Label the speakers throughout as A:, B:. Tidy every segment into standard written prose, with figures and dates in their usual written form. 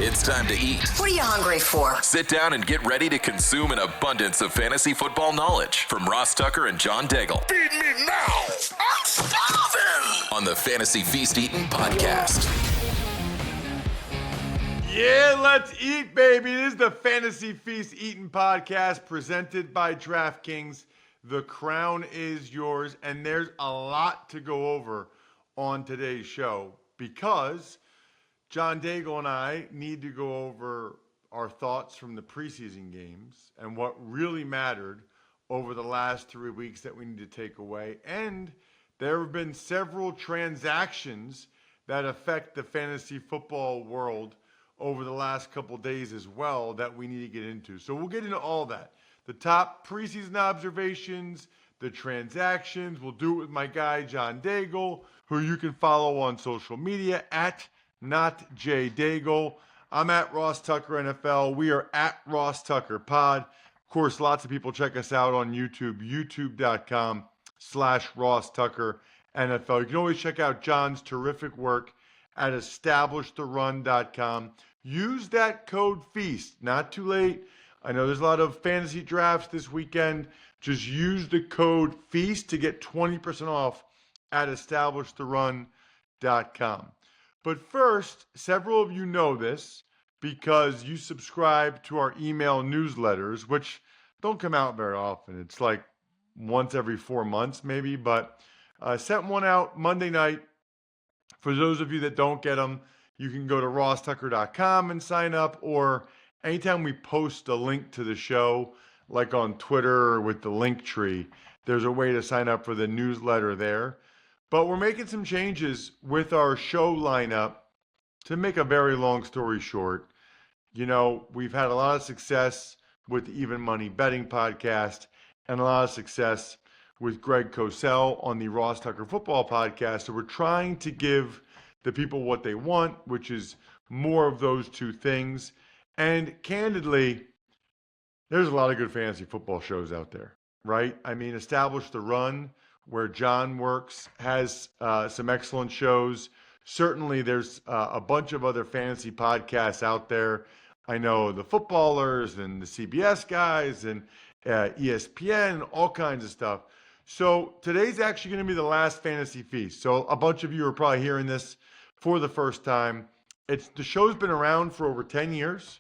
A: It's time to eat.
B: What are you hungry for?
A: Sit down and get ready to consume an abundance of fantasy football knowledge from Ross Tucker and John Daigle.
C: Feed me now. I'm starving.
A: On the Fantasy Feast Eatin' podcast.
D: Yeah, let's eat, baby. This is the Fantasy Feast Eatin' podcast presented by DraftKings. The crown is yours, and there's a lot to go over on today's show because John Daigle and I need to go over our thoughts from the preseason games and what really mattered over the last 3 weeks that we need to take away. And there have been several transactions that affect the fantasy football world over the last couple days as well that we need to get into. So we'll get into all that. The top preseason observations, the transactions. We'll do it with my guy, John Daigle, who you can follow on social media at NotJDaigle. I'm at Ross Tucker NFL. We are at Ross Tucker Pod. Of course, lots of people check us out on YouTube, youtube.com/Ross Tucker NFL. You can always check out John's terrific work at establishtherun.com. Use that code FEAST. Not too late. I know there's a lot of fantasy drafts this weekend. Just use the code FEAST to get 20% off at establishtherun.com. But first, several of you know this because you subscribe to our email newsletters, which don't come out very often. It's like once every 4 months maybe, but I sent one out Monday night. For those of you that don't get them, you can go to rosstucker.com and sign up, or anytime we post a link to the show, like on Twitter or with the link tree, there's a way to sign up for the newsletter there. But we're making some changes with our show lineup. To make a very long story short, you know, we've had a lot of success with the Even Money Betting Podcast and a lot of success with Greg Cosell on the Ross Tucker Football Podcast. So we're trying to give the people what they want, which is more of those two things. And candidly, there's a lot of good fantasy football shows out there, right? I mean, Establish the Run, where John works, has some excellent shows. Certainly, there's a bunch of other fantasy podcasts out there. I know the footballers and the CBS guys and ESPN, all kinds of stuff. So today's actually going to be the last Fantasy Feast. So a bunch of you are probably hearing this for the first time. The show's been around for over 10 years.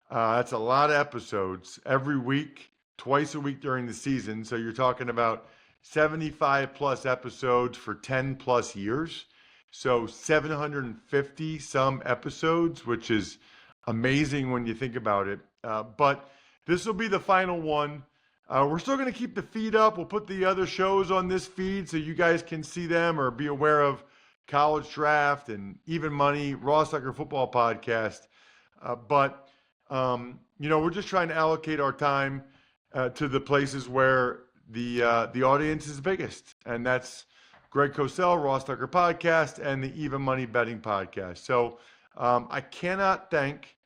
D: That's a lot of episodes every week, twice a week during the season. So you're talking about 75 plus episodes for 10 plus years. So 750 some episodes, which is amazing when you think about it. But this will be the final one. We're still going to keep the feed up. We'll put the other shows on this feed so you guys can see them or be aware of College Draft and Even Money, Ross Tucker Football Podcast. But we're just trying to allocate our time to the places where the audience is biggest, and that's Greg Cosell, Ross Tucker Podcast, and the Even Money Betting Podcast. So I cannot thank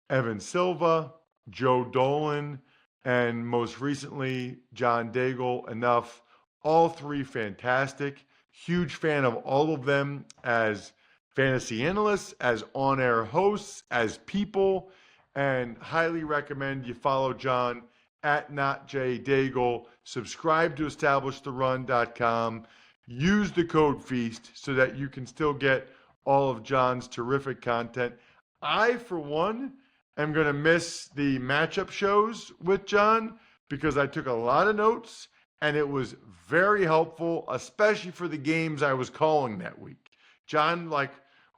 D: Evan Silva, Joe Dolan, and most recently John Daigle enough. All three fantastic. Huge fan of all of them as fantasy analysts, as on-air hosts, as people, and highly recommend you follow John at NotJDaigle. Subscribe to EstablishTheRun.com. Use the code FEAST so that you can still get all of John's terrific content. I, for one, am going to miss the matchup shows with John because I took a lot of notes and it was very helpful, especially for the games I was calling that week. John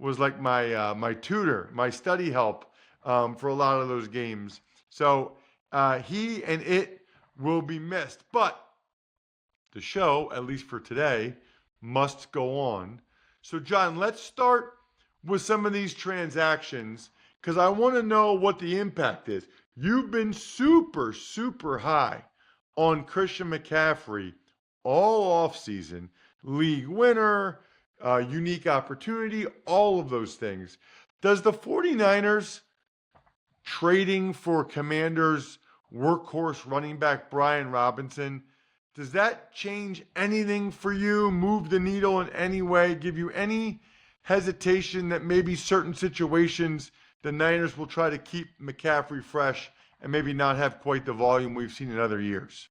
D: was like my tutor, my study help for a lot of those games. So he and it will be missed. But the show, at least for today, must go on. So, John, let's start with some of these transactions because I want to know what the impact is. You've been super, super high on Christian McCaffrey all offseason. League winner, unique opportunity, all of those things. Does the 49ers trading for Commanders workhorse running back Brian Robinson, does that change anything for you, move the needle in any way, give you any hesitation that maybe certain situations the Niners will try to keep McCaffrey fresh and maybe not have quite the volume we've seen in other years?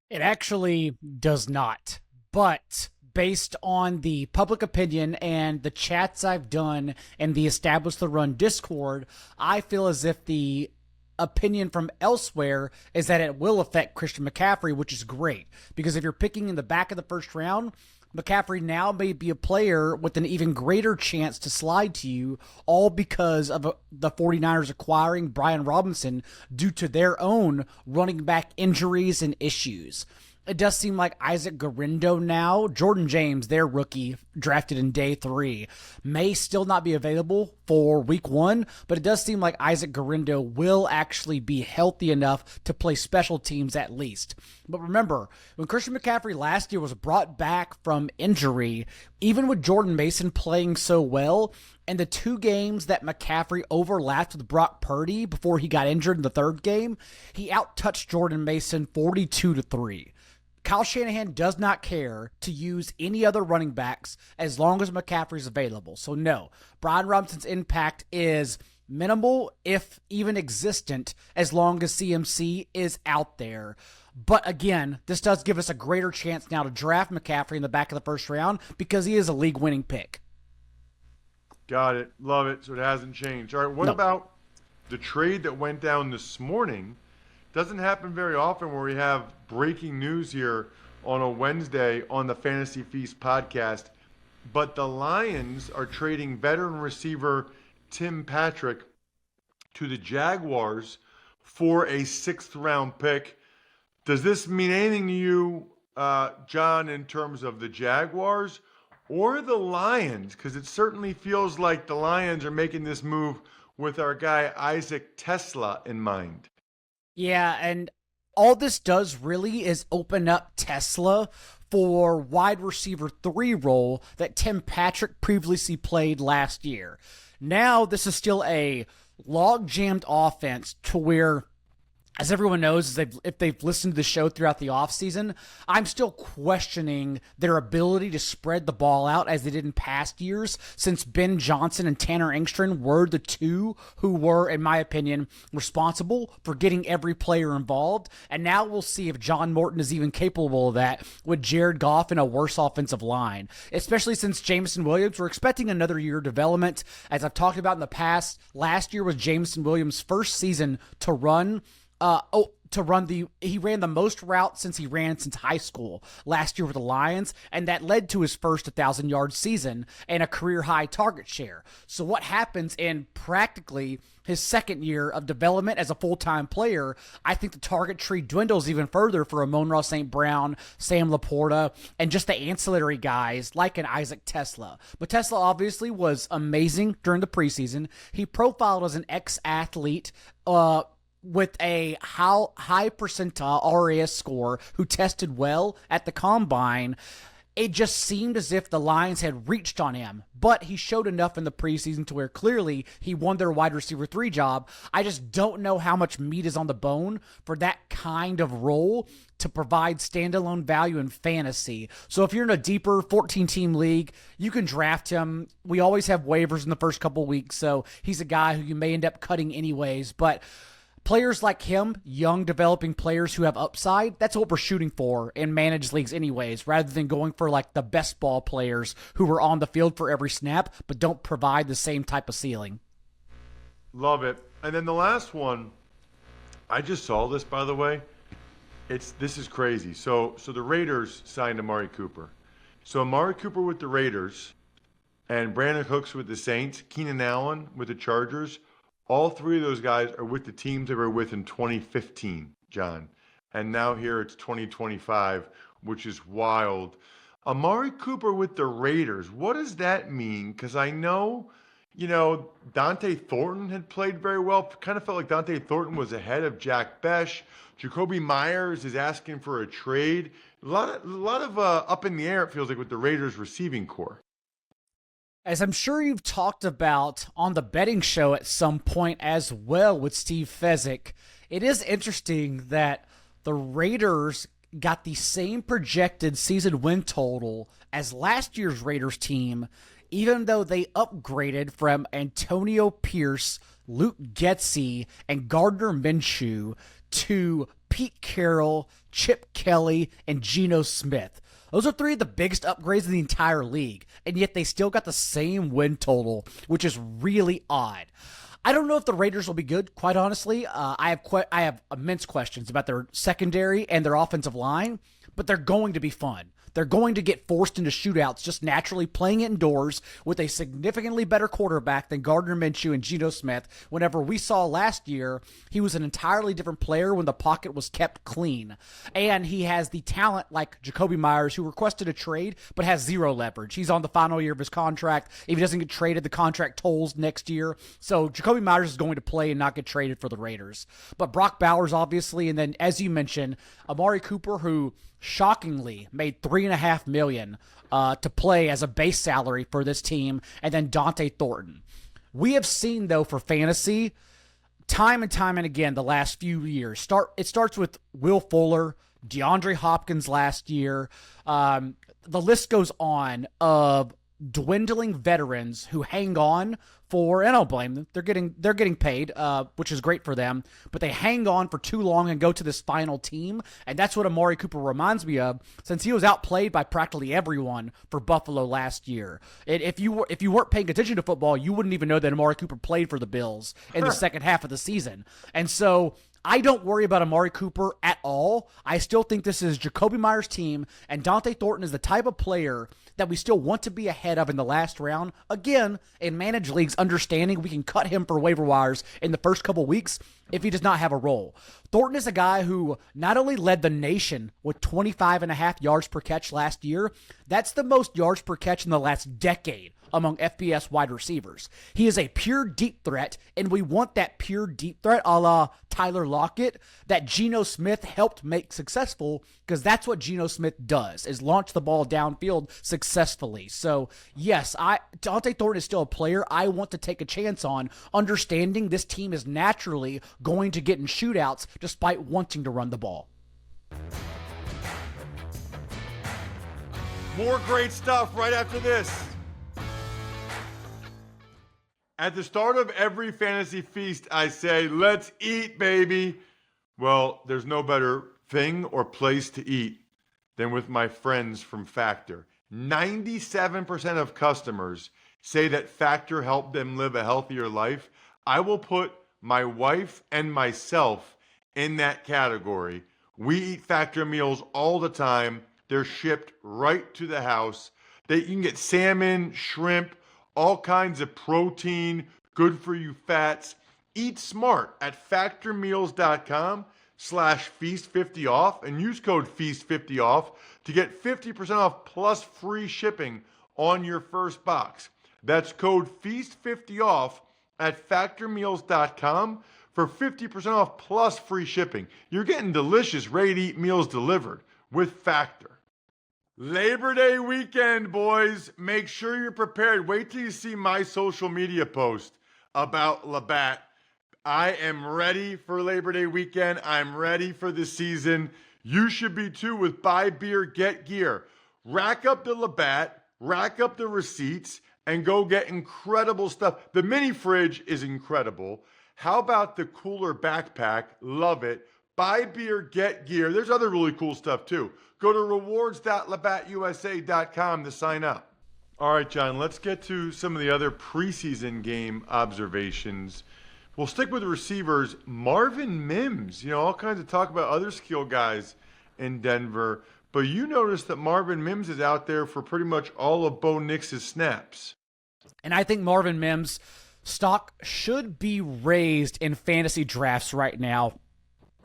B: It actually does not. But based on the public opinion and the chats I've done and the Establish the Run Discord, I feel as if the opinion from elsewhere is that it will affect Christian McCaffrey, which is great. Because if you're picking in the back of the first round, McCaffrey now may be a player with an even greater chance to slide to you, all because of the 49ers acquiring Brian Robinson due to their own running back injuries and issues. It does seem like Isaac Guerendo now, Jordan James, their rookie, drafted in day 3, may still not be available for week 1, but it does seem like Isaac Guerendo will actually be healthy enough to play special teams at least. But remember, when Christian McCaffrey last year was brought back from injury, even with Jordan Mason playing so well, and the 2 games that McCaffrey overlapped with Brock Purdy before he got injured in the 3rd game, he outtouched Jordan Mason 42-3. Kyle Shanahan does not care to use any other running backs as long as McCaffrey's available. So no, Brian Robinson's impact is minimal, if even existent, as long as CMC is out there. But again, this does give us a greater chance now to draft McCaffrey in the back of the first round because he is a league-winning pick.
D: Got it. Love it. So it hasn't changed. All right, what about the trade that went down this morning? Doesn't happen very often where we have breaking news here on a Wednesday on the Fantasy Feast podcast. But the Lions are trading veteran receiver Tim Patrick to the Jaguars for a 6th-round pick. Does this mean anything to you, John, in terms of the Jaguars or the Lions? Because it certainly feels like the Lions are making this move with our guy Isaac Tesla in mind.
B: Yeah, and all this does really is open up Tesla for wide receiver 3 role that Tim Patrick previously played last year. Now this is still a log-jammed offense to where, as everyone knows, if they've listened to the show throughout the offseason, I'm still questioning their ability to spread the ball out as they did in past years, since Ben Johnson and Tanner Engstrand were the 2 who were, in my opinion, responsible for getting every player involved. And now we'll see if John Morton is even capable of that with Jared Goff in a worse offensive line, especially since Jameson Williams. We're expecting another year of development. As I've talked about in the past, last year was Jameson Williams' first season to run. He ran the most routes since high school last year with the Lions, and that led to his first 1,000-yard season and a career-high target share. So what happens in practically his 2nd year of development as a full-time player? I think the target tree dwindles even further for Amon-Ra St. Brown, Sam Laporta, and just the ancillary guys like an Isaac Tesla. But Tesla obviously was amazing during the preseason. He profiled as an ex-athlete, with a high percentile RAS score, who tested well at the combine. It just seemed as if the Lions had reached on him, but he showed enough in the preseason to where clearly he won their wide receiver 3 job. I just don't know how much meat is on the bone for that kind of role to provide standalone value in fantasy. So if you're in a deeper 14-team league, you can draft him. We always have waivers in the first couple weeks, so he's a guy who you may end up cutting anyways, but players like him, young developing players who have upside, that's what we're shooting for in managed leagues anyways, rather than going for like the best ball players who are on the field for every snap but don't provide the same type of ceiling.
D: Love it. And then the last one, I just saw this, by the way. This is crazy. So the Raiders signed Amari Cooper. So Amari Cooper with the Raiders and Brandon Cooks with the Saints, Keenan Allen with the Chargers. All 3 of those guys are with the teams they were with in 2015, John. And now here it's 2025, which is wild. Amari Cooper with the Raiders, what does that mean? Because I know, Dante Thornton had played very well. Kind of felt like Dante Thornton was ahead of Jack Besh. Jacoby Myers is asking for a trade. A lot of up in the air, it feels like, with the Raiders receiving core.
B: As I'm sure you've talked about on the betting show at some point as well with Steve Fezzik, it is interesting that the Raiders got the same projected season win total as last year's Raiders team, even though they upgraded from Antonio Pierce, Luke Getsy, and Gardner Minshew to Pete Carroll, Chip Kelly, and Geno Smith. Those are three of the biggest upgrades in the entire league, and yet they still got the same win total, which is really odd. I don't know if the Raiders will be good, quite honestly. I have immense questions about their secondary and their offensive line, but they're going to be fun. They're going to get forced into shootouts just naturally playing indoors with a significantly better quarterback than Gardner Minshew and Geno Smith. Whenever we saw last year, he was an entirely different player when the pocket was kept clean. And he has the talent like Jacoby Myers, who requested a trade but has zero leverage. He's on the final year of his contract. If he doesn't get traded, the contract tolls next year. So Jacoby Myers is going to play and not get traded for the Raiders. But Brock Bowers, obviously, and then, as you mentioned, Amari Cooper, who shockingly made $3.5 million to play as a base salary for this team, and then Dante Thornton. We have seen, though, for fantasy, time and again the last few years. It starts with Will Fuller, DeAndre Hopkins last year. The list goes on of dwindling veterans who hang on for, and I don't blame them. They're getting paid, which is great for them, but they hang on for too long and go to this final team, and that's what Amari Cooper reminds me of, since he was outplayed by practically everyone for Buffalo last year. If you weren't paying attention to football, you wouldn't even know that Amari Cooper played for the Bills in the second half of the season. And so I don't worry about Amari Cooper at all. I still think this is Jacoby Myers' team, and Dante Thornton is the type of player that we still want to be ahead of in the last round. Again, in managed leagues, understanding we can cut him for waiver wires in the first couple weeks if he does not have a role. Thornton is a guy who not only led the nation with 25.5 yards per catch last year, that's the most yards per catch in the last decade among FBS wide receivers. He is a pure deep threat, and we want that pure deep threat a la Tyler Lockett that Geno Smith helped make successful, because that's what Geno Smith does, is launch the ball downfield successfully. So, yes, Dante Thornton is still a player I want to take a chance on, understanding this team is naturally going to get in shootouts despite wanting to run the ball.
D: More great stuff right after this. At the start of every fantasy feast, I say, let's eat, baby. Well, there's no better thing or place to eat than with my friends from Factor. 97% of customers say that Factor helped them live a healthier life. I will put my wife and myself in that category. We eat Factor meals all the time. They're shipped right to the house. You can get salmon, shrimp, all kinds of protein, good for you fats. Eat smart at factormeals.com/feast50off and use code feast50off to get 50% off plus free shipping on your first box. That's code feast50off at factormeals.com for 50% off plus free shipping. You're getting delicious, ready-to-eat meals delivered with Factor. Labor Day weekend, boys. Make sure you're prepared. Wait till you see my social media post about Labatt. I am ready for Labor Day weekend. I'm ready for the season. You should be too with Buy Beer, Get Gear. Rack up the Labatt, rack up the receipts, and go get incredible stuff. The mini fridge is incredible. How about the cooler backpack? Love it. Buy Beer, Get Gear. There's other really cool stuff too. Go to rewards.labattusa.com to sign up. All right, John, let's get to some of the other preseason game observations. We'll stick with the receivers. Marvin Mims, all kinds of talk about other skill guys in Denver, but you noticed that Marvin Mims is out there for pretty much all of Bo Nix's snaps.
B: And I think Marvin Mims' stock should be raised in fantasy drafts right now.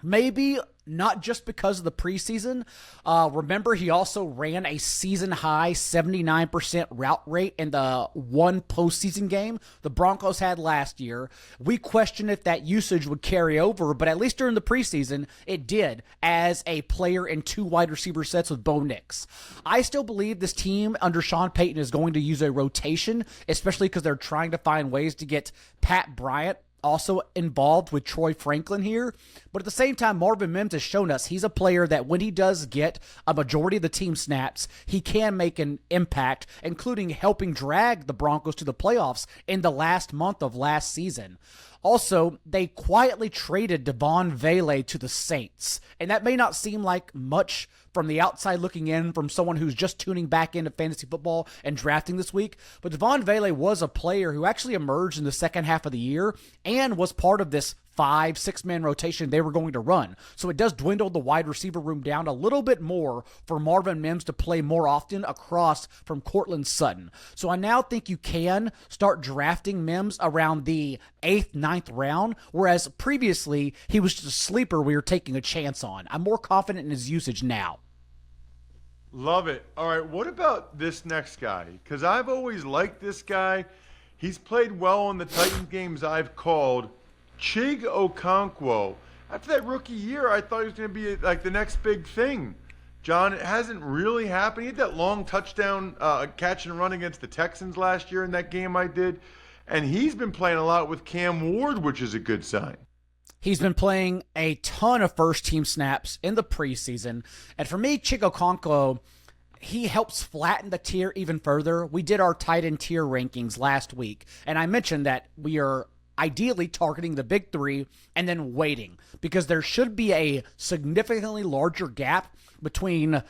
B: Maybe not just because of the preseason. Remember, he also ran a season-high 79% route rate in the one postseason game the Broncos had last year. We question if that usage would carry over, but at least during the preseason, it did as a player in two wide receiver sets with Bo Nix. I still believe this team under Sean Payton is going to use a rotation, especially because they're trying to find ways to get Pat Bryant also involved with Troy Franklin here. But at the same time, Marvin Mims has shown us he's a player that when he does get a majority of the team snaps, he can make an impact, including helping drag the Broncos to the playoffs in the last month of last season. Also, they quietly traded Devon Vele to the Saints, and that may not seem like much from the outside looking in from someone who's just tuning back into fantasy football and drafting this week, but Devon Vele was a player who actually emerged in the second half of the year and was part of this 5-6-man rotation they were going to run. So it does dwindle the wide receiver room down a little bit more for Marvin Mims to play more often across from Cortland Sutton. So I now think you can start drafting Mims around the 8th, 9th round, whereas previously he was just a sleeper we were taking a chance on. I'm more confident in his usage now.
D: Love it. All right, what about this next guy? Because I've always liked this guy. He's played well in the Titans games I've called. Chig Okonkwo. After that rookie year, I thought he was going to be like the next big thing. John, it hasn't really happened. He had that long touchdown catch and run against the Texans last year in that game I did. And he's been playing a lot with Cam Ward, which is a good sign.
B: He's been playing a ton of first-team snaps in the preseason. And for me, Chig Okonkwo, he helps flatten the tier even further. We did our tight end tier rankings last week, and I mentioned that we are ideally targeting the big three and then waiting because there should be a significantly larger gap between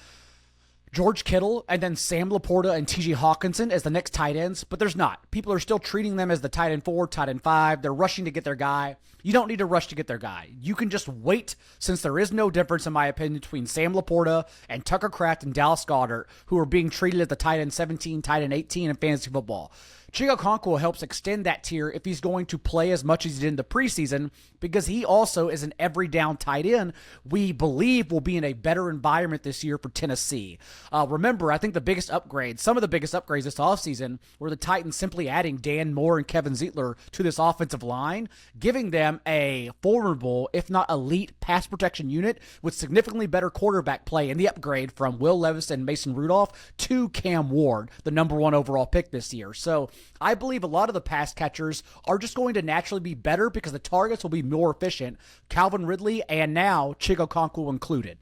B: George Kittle and then Sam Laporta and T.J. Hawkinson as the next tight ends, but there's not. People are still treating them as the tight end 4, tight end 5. They're rushing to get their guy. You don't need to rush to get their guy. You can just wait, since there is no difference, in my opinion, between Sam Laporta and Tucker Kraft and Dallas Goedert, who are being treated as the tight end 17, tight end 18 in fantasy football. Chig Okonkwo helps extend that tier if he's going to play as much as he did in the preseason, because he also is an every down tight end we believe will be in a better environment this year for Tennessee. Remember, I think some of the biggest upgrades this offseason were the Titans simply adding Dan Moore and Kevin Zeitler to this offensive line, giving them a formidable, if not elite, pass protection unit with significantly better quarterback play in the upgrade from Will Levis and Mason Rudolph to Cam Ward, the number 1 overall pick this year. So I believe a lot of the pass catchers are just going to naturally be better because the targets will be more efficient. Calvin Ridley and now Chig Okonkwo included.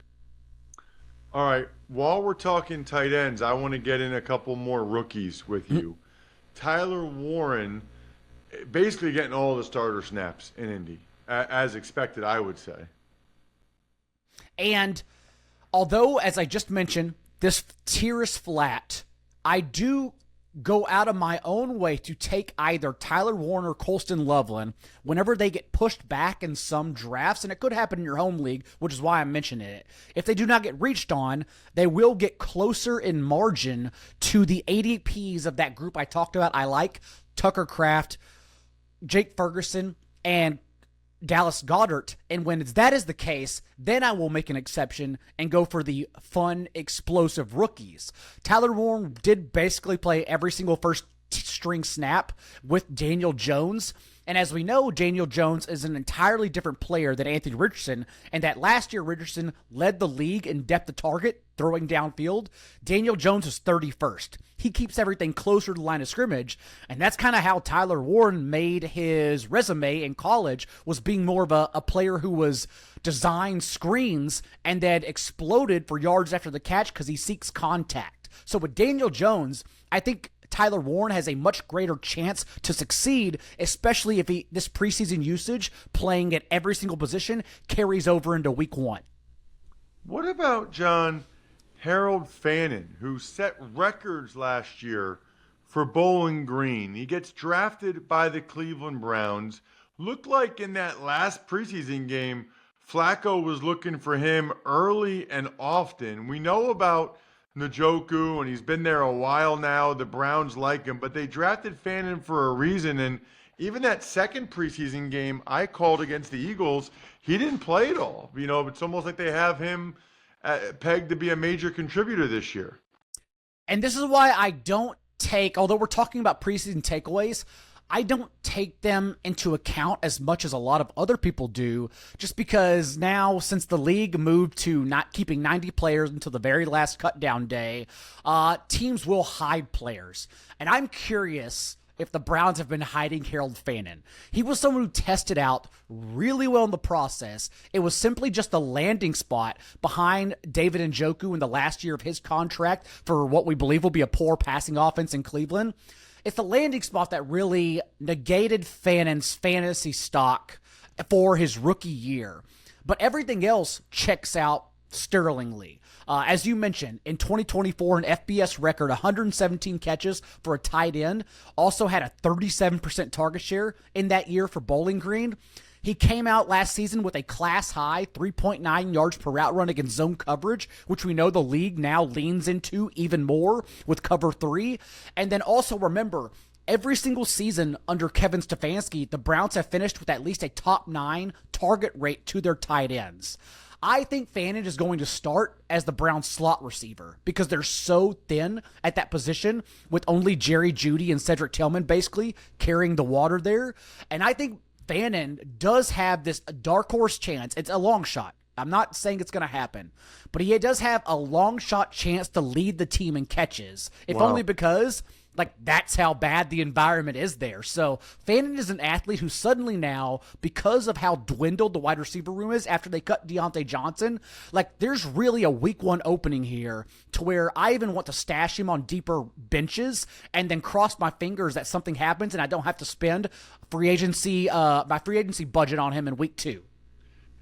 D: All right, while we're talking tight ends, I want to get in a couple more rookies with you. Tyler Warren, basically getting all the starter snaps in Indy, as expected, I would say.
B: And although, as I just mentioned, this tier is flat, I do go out of my own way to take either Tyler Warren or Colston Loveland whenever they get pushed back in some drafts, and it could happen in your home league, which is why I'm mentioning it. If they do not get reached on, they will get closer in margin to the ADPs of that group I talked about. I like Tucker Kraft, Jake Ferguson, and Dallas Goedert, and when that is the case, then I will make an exception and go for the fun, explosive rookies. Tyler Warren did basically play every single first-string snap with Daniel Jones, and as we know, Daniel Jones is an entirely different player than Anthony Richardson, and that last year Richardson led the league in depth of target, throwing downfield. Daniel Jones is 31st. He keeps everything closer to the line of scrimmage, and that's kind of how Tyler Warren made his resume in college, was being more of a player who was designed screens and then exploded for yards after the catch because he seeks contact. So with Daniel Jones, I think Tyler Warren has a much greater chance to succeed, especially if this preseason usage, playing at every single position, carries over into week 1.
D: What about, John, Harold Fannin, who set records last year for Bowling Green? He gets drafted by the Cleveland Browns. Looked like in that last preseason game, Flacco was looking for him early and often. We know about Njoku, and he's been there a while now. The Browns like him, but they drafted Fannin for a reason. And even that second preseason game I called against the Eagles, he didn't play at all. You know, it's almost like they have him pegged to be a major contributor this year.
B: And this is why I don't take, although we're talking about preseason takeaways, I don't take them into account as much as a lot of other people do, just because now, since the league moved to not keeping 90 players until the very last cutdown day, teams will hide players. And I'm curious if the Browns have been hiding Harold Fannin. He was someone who tested out really well in the process. It was simply just a landing spot behind David Njoku in the last year of his contract for what we believe will be a poor passing offense in Cleveland. it's the landing spot that really negated Fannon's fantasy stock for his rookie year. But everything else checks out sterlingly. As you mentioned, in 2024, an FBS record, 117 catches for a tight end, also had a 37% target share in that year for Bowling Green. He came out last season with a class-high 3.9 yards per route run against zone coverage, which we know the league now leans into even more with cover 3. And then also remember, every single season under Kevin Stefanski, the Browns have finished with at least a top 9 target rate to their tight ends. I think Fannin is going to start as the Browns slot receiver because they're so thin at that position with only Jerry Jeudy and Cedric Tillman basically carrying the water there. And I think Fannin does have this dark horse chance. It's a long shot. I'm not saying it's going to happen, but he does have a long shot chance to lead the team in catches, if only because that's how bad the environment is there. So Fannin is an athlete who suddenly now, because of how dwindled the wide receiver room is after they cut Deontay Johnson, there's really a week 1 opening here to where I even want to stash him on deeper benches and then cross my fingers that something happens and I don't have to spend my free agency budget on him in week 2.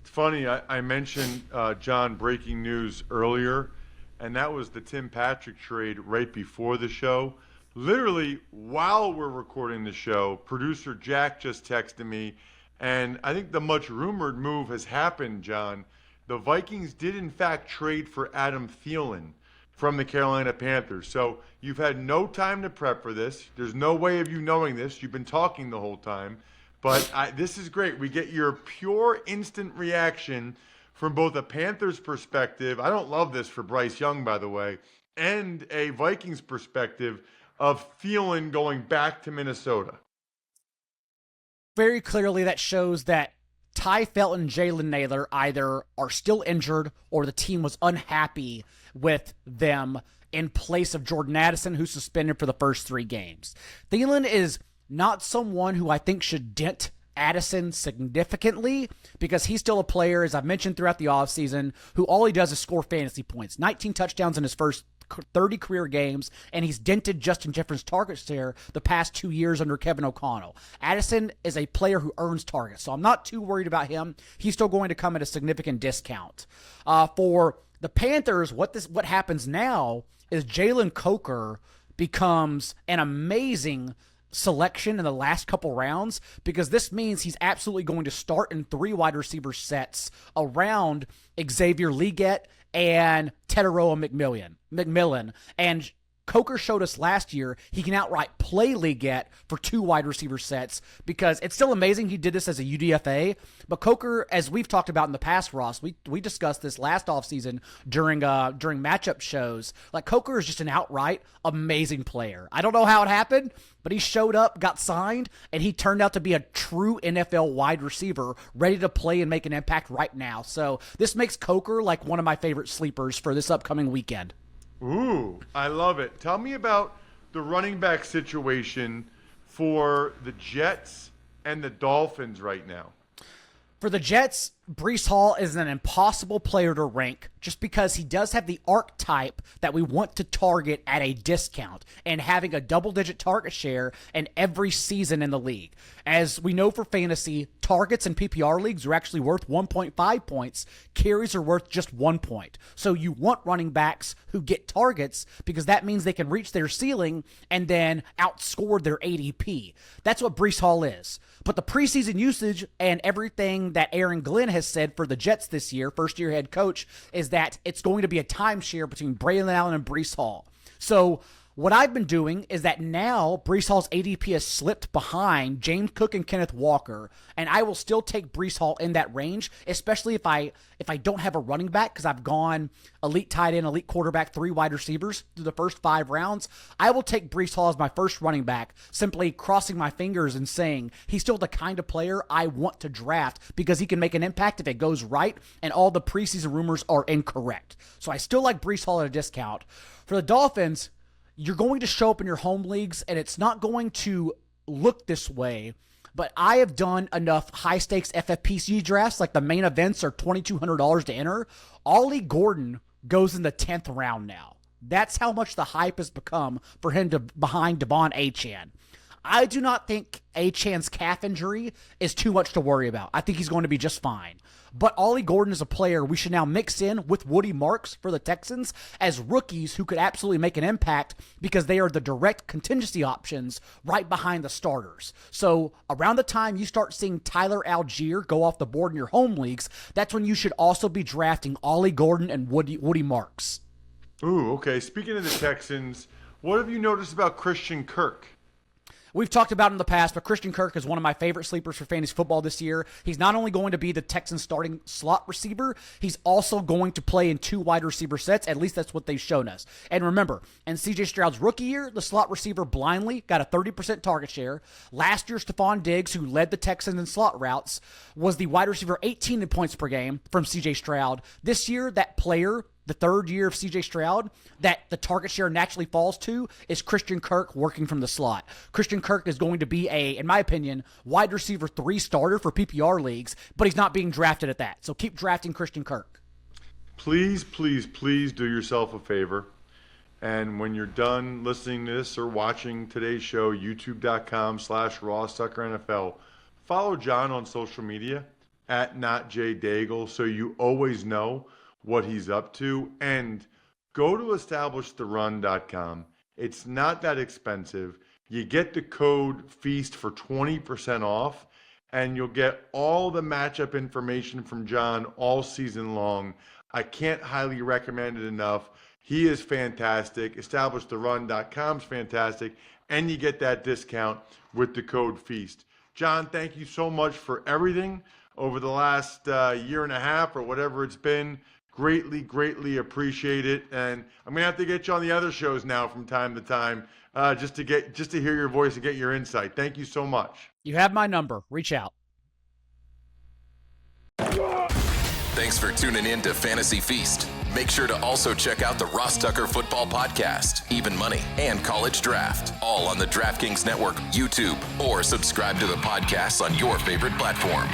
D: It's funny, I mentioned John breaking news earlier, and that was the Tim Patrick trade right before the show. Literally, while we're recording the show, producer Jack just texted me, and I think the much rumored move has happened, John. The Vikings did, in fact, trade for Adam Thielen from the Carolina Panthers. So you've had no time to prep for this. There's no way of you knowing this. You've been talking the whole time. But this is great. We get your pure instant reaction from both a Panthers perspective. I don't love this for Bryce Young, by the way, and a Vikings perspective of Thielen going back to Minnesota.
B: Very clearly that shows that Ty Felton and Jalen Naylor either are still injured or the team was unhappy with them in place of Jordan Addison, who's suspended for the first 3 games. Thielen is not someone who I think should dent Addison significantly because he's still a player, as I've mentioned throughout the offseason, who all he does is score fantasy points. 19 touchdowns in his first 30 career games, and he's dented Justin Jefferson's target share the past 2 years under Kevin O'Connell. Addison is a player who earns targets, so I'm not too worried about him. He's still going to come at a significant discount. For the Panthers, what happens now is Jalen Coker becomes an amazing selection in the last couple rounds because this means he's absolutely going to start in 3 wide receiver sets around Xavier Legette and Teteroa McMillan. And Coker showed us last year he can outright play Legette for 2 wide receiver sets because it's still amazing he did this as a UDFA. But Coker, as we've talked about in the past, Ross, we discussed this last offseason during matchup shows. Coker is just an outright amazing player. I don't know how it happened, but he showed up, got signed, and he turned out to be a true NFL wide receiver ready to play and make an impact right now. So this makes Coker one of my favorite sleepers for this upcoming weekend.
D: Ooh, I love it. Tell me about the running back situation for the Jets and the Dolphins right now.
B: For the Jets, Breece Hall is an impossible player to rank just because he does have the archetype that we want to target at a discount and having a double-digit target share in every season in the league. As we know for fantasy, targets in PPR leagues are actually worth 1.5 points. Carries are worth just 1 point. So you want running backs who get targets because that means they can reach their ceiling and then outscore their ADP. That's what Breece Hall is. But the preseason usage and everything that Aaron Glenn has said for the Jets this year, first-year head coach, is that it's going to be a timeshare between Braylon Allen and Breece Hall. So what I've been doing is that now Breece Hall's ADP has slipped behind James Cook and Kenneth Walker, and I will still take Breece Hall in that range, especially if I don't have a running back because I've gone elite tight end, elite quarterback, 3 wide receivers through the first 5 rounds. I will take Breece Hall as my first running back, simply crossing my fingers and saying he's still the kind of player I want to draft because he can make an impact if it goes right and all the preseason rumors are incorrect. So I still like Breece Hall at a discount. For the Dolphins, you're going to show up in your home leagues, and it's not going to look this way, but I have done enough high-stakes FFPC drafts, like the main events are $2,200 to enter. Ollie Gordon goes in the 10th round now. That's how much the hype has become for him behind Devon Achane. I do not think Achane's calf injury is too much to worry about. I think he's going to be just fine. But Ollie Gordon is a player we should now mix in with Woody Marks for the Texans as rookies who could absolutely make an impact because they are the direct contingency options right behind the starters. So around the time you start seeing Tyler Algier go off the board in your home leagues, that's when you should also be drafting Ollie Gordon and Woody Marks.
D: Ooh, okay. Speaking of the Texans, what have you noticed about Christian Kirk?
B: We've talked about him in the past, but Christian Kirk is one of my favorite sleepers for fantasy football this year. He's not only going to be the Texans' starting slot receiver, he's also going to play in 2 wide receiver sets. At least that's what they've shown us. And remember, in C.J. Stroud's rookie year, the slot receiver blindly got a 30% target share. Last year, Stephon Diggs, who led the Texans in slot routes, was the wide receiver 18 in points per game from C.J. Stroud. This year, that player, the third year of C.J. Stroud, that the target share naturally falls to is Christian Kirk working from the slot. Christian Kirk is going to be in my opinion, wide receiver 3 starter for PPR leagues, but he's not being drafted at that. So keep drafting Christian Kirk.
D: Please, please, please do yourself a favor. And when you're done listening to this or watching today's show, youtube.com/RawSuckerNFL, follow John on social media at NotJDaigle so you always know what he's up to, and go to establishtherun.com. It's not that expensive. You get the code FEAST for 20% off, and you'll get all the matchup information from John all season long. I can't highly recommend it enough. He is fantastic. Establishtherun.com is fantastic, and you get that discount with the code FEAST. John, thank you so much for everything over the last year and a half or whatever it's been. Greatly, greatly appreciate it. And I'm going to have to get you on the other shows now from time to time just to hear your voice and get your insight. Thank you so much.
B: You have my number. Reach out.
A: Thanks for tuning in to Fantasy Feast. Make sure to also check out the Ross Tucker Football Podcast, Even Money, and College Draft, all on the DraftKings Network, YouTube, or subscribe to the podcasts on your favorite platform.